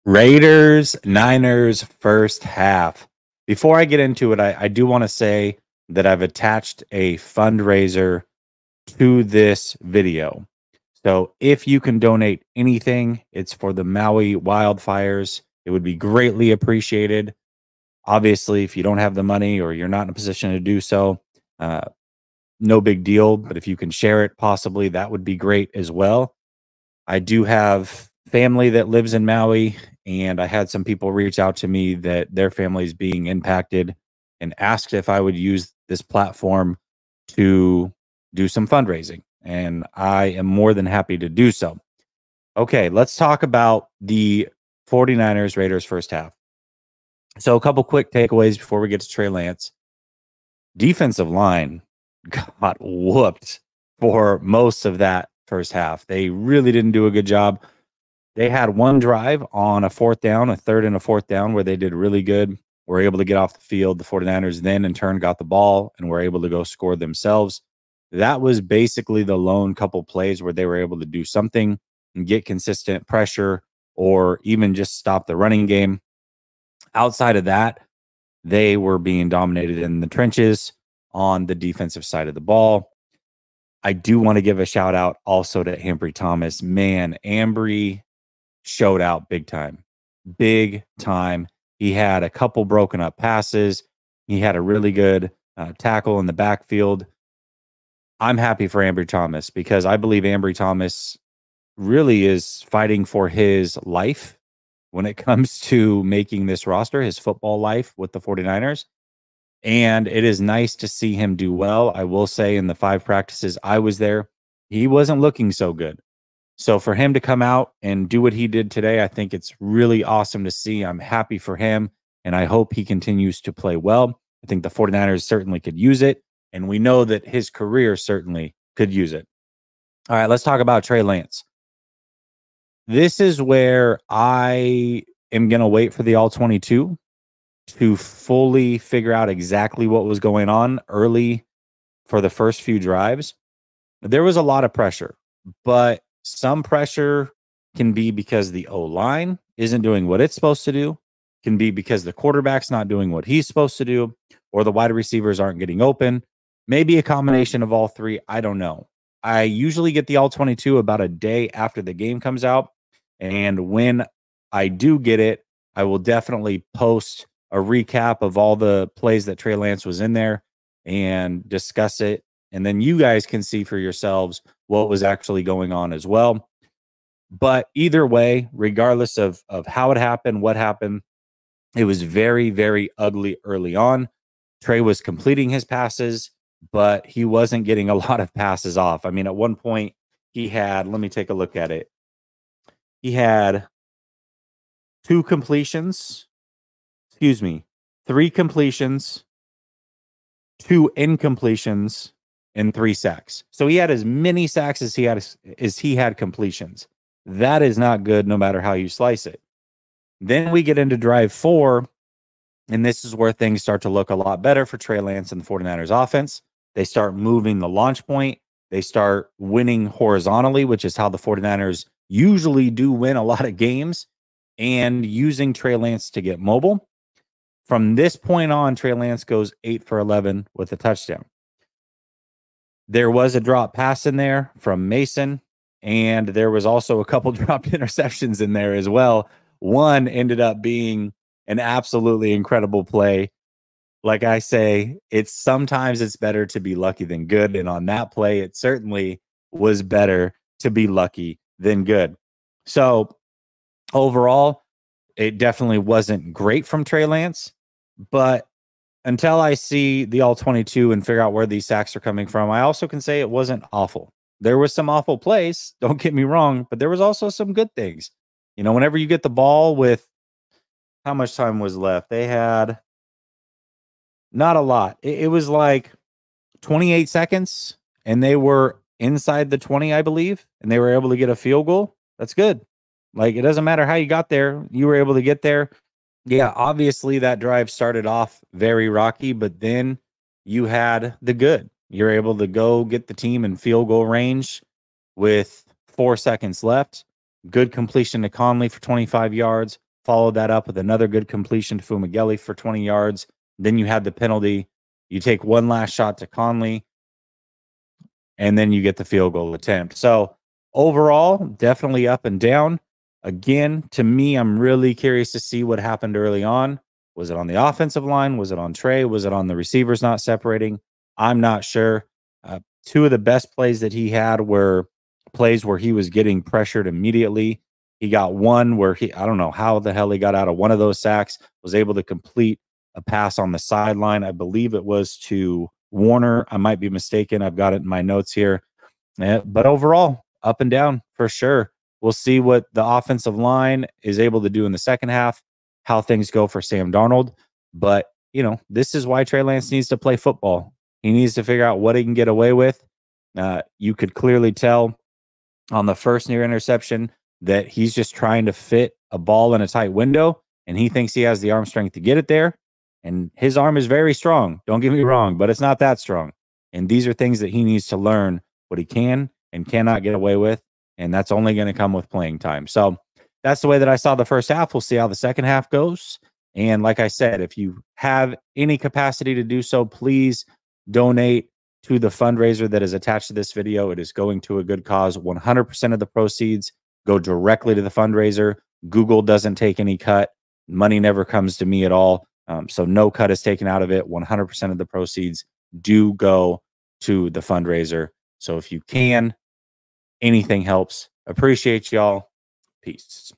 Raiders, Niners, first half. Before I get into it, I do want to say that I've attached a fundraiser to this video. So if you can donate anything, it's for the Maui wildfires. It would be greatly appreciated. Obviously, if you don't have the money or you're not in a position to do so, uh, no big deal. But if you can share it, possibly that would be great as well. I do have family that lives in Maui, and I had some people reach out to me that their family is being impacted and asked if I would use this platform to do some fundraising. And I am more than happy to do so. Okay, let's talk about the 49ers Raiders first half. So, a couple quick takeaways before we get to Trey Lance. Defensive line got whooped for most of that first half. They really didn't do a good job. They had one drive on a fourth down, a third and a fourth down, where they did really good. Were able to get off the field. The 49ers then in turn got the ball and were able to go score themselves. That was basically the lone couple plays where they were able to do something and get consistent pressure or even just stop the running game. Outside of that, they were being dominated in the trenches on the defensive side of the ball. I do want to give a shout out also to Ambry Thomas. Man, Ambry showed out big time. Big time. He had a couple broken up passes. He had a really good tackle in the backfield. I'm happy for Ambry Thomas because I believe Ambry Thomas really is fighting for his life when it comes to making this roster, his football life with the 49ers. And it is nice to see him do well. I will say in the 5 practices I was there, he wasn't looking so good. So for him to come out and do what he did today, I think it's really awesome to see. I'm happy for him, and I hope he continues to play well. I think the 49ers certainly could use it, and we know that his career certainly could use it. All right, let's talk about Trey Lance. This is where I am going to wait for the All-22 to fully figure out exactly what was going on early for the first few drives. There was a lot of pressure, but some pressure can be because the O-line isn't doing what it's supposed to do, can be because the quarterback's not doing what he's supposed to do, or the wide receivers aren't getting open. Maybe a combination of all three. I don't know. I usually get the All-22 about a day after the game comes out. And when I do get it, I will definitely post a recap of all the plays that Trey Lance was in there and discuss it. And then you guys can see for yourselves what was actually going on as well. But either way, regardless of how it happened, what happened, it was very, very ugly early on. Trey was completing his passes, but he wasn't getting a lot of passes off. I mean, at one point he had, let me take a look at it. He had 3 completions, 2 2 incompletions, and 3 sacks. So he had as many sacks as he had completions. That is not good no matter how you slice it. Then we get into drive 4, and this is where things start to look a lot better for Trey Lance and the 49ers offense. They start moving the launch point. They start winning horizontally, which is how the 49ers usually do win a lot of games, and using Trey Lance to get mobile. From this point on, Trey Lance goes 8 for 11 with a touchdown. There was a drop pass in there from Mason, and there was also a couple dropped interceptions in there as well. One ended up being an absolutely incredible play. Like I say, sometimes it's better to be lucky than good. And on that play, it certainly was better to be lucky than good. So overall, it definitely wasn't great from Trey Lance, but until I see the All-22 and figure out where these sacks are coming from, I also can say it wasn't awful. There was some awful plays, don't get me wrong, but there was also some good things. You know, whenever you get the ball with how much time was left, they had not a lot. It was like 28 seconds, and they were inside the 20, I believe, and they were able to get a field goal. That's good. Like, it doesn't matter how you got there. You were able to get there. Yeah, obviously that drive started off very rocky, but then you had the good. You're able to go get the team in field goal range with 4 seconds left. Good completion to Conley for 25 yards. followed that up with another good completion to Fumagalli for 20 yards. Then you had the penalty. You take one last shot to Conley, and then you get the field goal attempt. So overall, definitely up and down. Again, to me, I'm really curious to see what happened early on. Was it on the offensive line? Was it on Trey? Was it on the receivers not separating? I'm not sure. Two of the best plays that he had were plays where he was getting pressured immediately. He got one where I don't know how the hell he got out of one of those sacks, was able to complete a pass on the sideline. I believe it was to Warner. I might be mistaken. I've got it in my notes here. But overall, up and down for sure. We'll see what the offensive line is able to do in the second half, how things go for Sam Darnold. But, this is why Trey Lance needs to play football. He needs to figure out what he can get away with. You could clearly tell on the first near interception that he's just trying to fit a ball in a tight window, and he thinks he has the arm strength to get it there. And his arm is very strong. Don't get me wrong, but it's not that strong. And these are things that he needs to learn what he can and cannot get away with. And that's only going to come with playing time. So that's the way that I saw the first half. We'll see how the second half goes. And like I said, if you have any capacity to do so, please donate to the fundraiser that is attached to this video. It is going to a good cause. 100% of the proceeds go directly to the fundraiser. Google doesn't take any cut. Money never comes to me at all. So no cut is taken out of it. 100% of the proceeds do go to the fundraiser. So if you can, anything helps. Appreciate y'all. Peace.